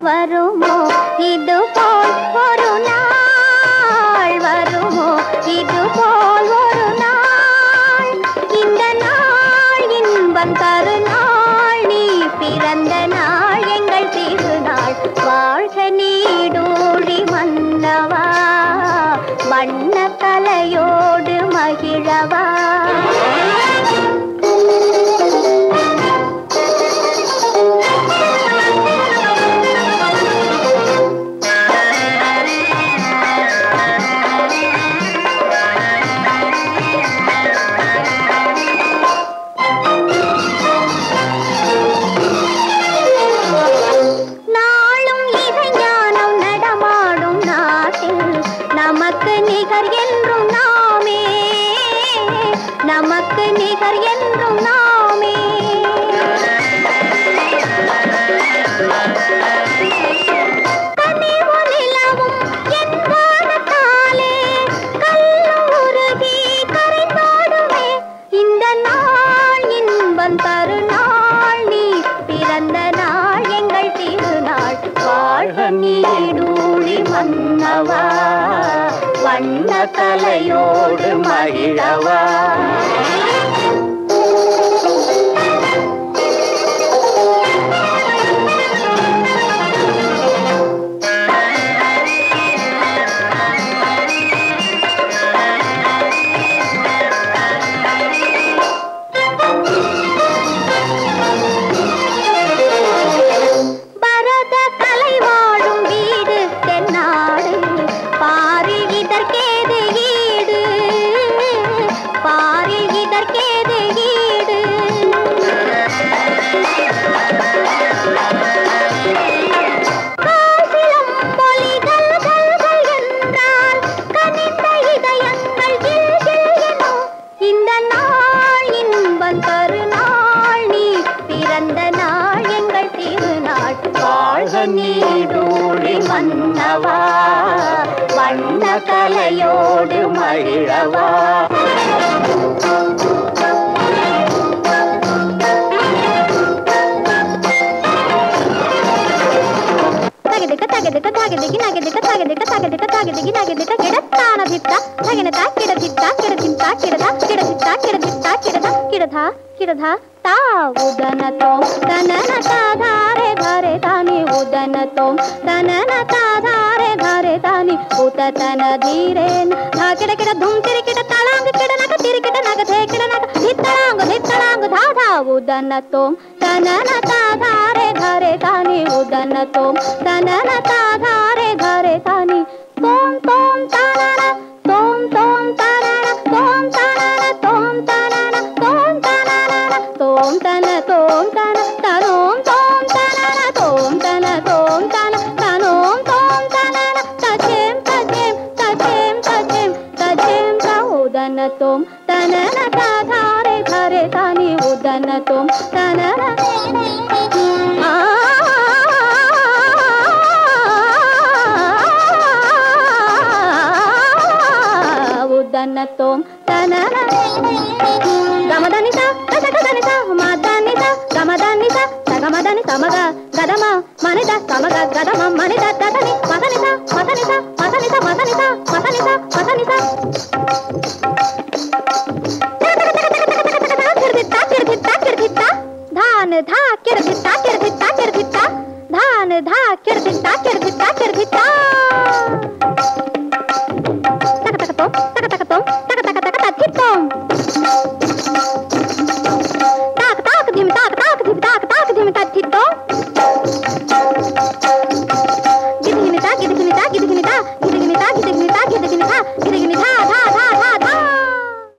வருமோ இது போல் ஒரு நாள், வருமோ இது போல் ஒரு நாள், இந்த நாள் இன்பம் தரு நாள், நீ பிறந்த நாள் எங்கள் திருநாள். வாழ்க நீடூழி மன்னவா, வண்ண கலையோடு மகிழவா. நமக்கு நிகர் என்றும் நாமே, நமக்கு நிகர் என்றும் நாமே. கனிவு நிலவும் என் வானத்தாலே கல்லும் உருகி கரைந்தோடுமே, இந்த நாள் இன்பம் தரு நாள், நீ பிறந்த நாள் எங்கள் திருநாள். வாழ்க நீடூழி மன்னவா, வண்ண கலையோடு மகிழவா. பரத கலை வாழும் வீடு தென்னாடு, பாரில் இதற்கேது ஈடு, பாரில் இதற்கேது ஈடு. காசிலம் பொலிகள் கல்கள் என்றால் கனிந்த இதயங்கள் கில் கில் எனும், இந்த நாள் இன்பம் தரு நாள், நீ பிறந்த நாள் எங்கள் திருநாள். வாழ்க நீடூழி மன்னவா, வண்ண கலையோடு மகிழவா. தகதிக்க தகதிக்க தகதிக்கு நகதிக்க தகதிக்க தகதிக்க தகதிக்கு நகதிக்க கிடத்தான தித்தா தகனதா கிடதித்தா கிடதித்தா கிடதா கிடதித்தா கிடதித்தா கிடதா கிடதா கிடதா ता उदनतों तननता धारे धारे तानी उदनतों तननता धारे धारे तानी उततन धीरेन धा किड किड धूम तिरि किड तलांग किड नग तिरि किड नग थे किड नग धितलांग धा धा उदनतों तननता धारे धारे तानी उदनतों तननता धारे धारे तानी तोम तोम तानाना तोम तोम तानाना तोम तानाना तोम तानाना तोम तानाना तोम तन तोम तन तनोम तोम तानाना तोम तन तोम तन तनोम तोम तानाना तचेम तचेम तचेम तचेम तचेम ता उदन तोम तनना ता धारे धारे तानी उदन तोम तनना उदनतों तनना गमदनिसा तसगदनिसा मादनिसा गमदनिसा तगमदनिसा मग गदम मनिदा समग गदम मनिदा तदनि मदनिसा मदनिसा मदनिसा मदनिसा मदनिसा मदनिसा किरदिता किरदिता किरदिता धान धा किरदिता किरदिता किरदिता धान धा किरदिता किरदिता किरदिता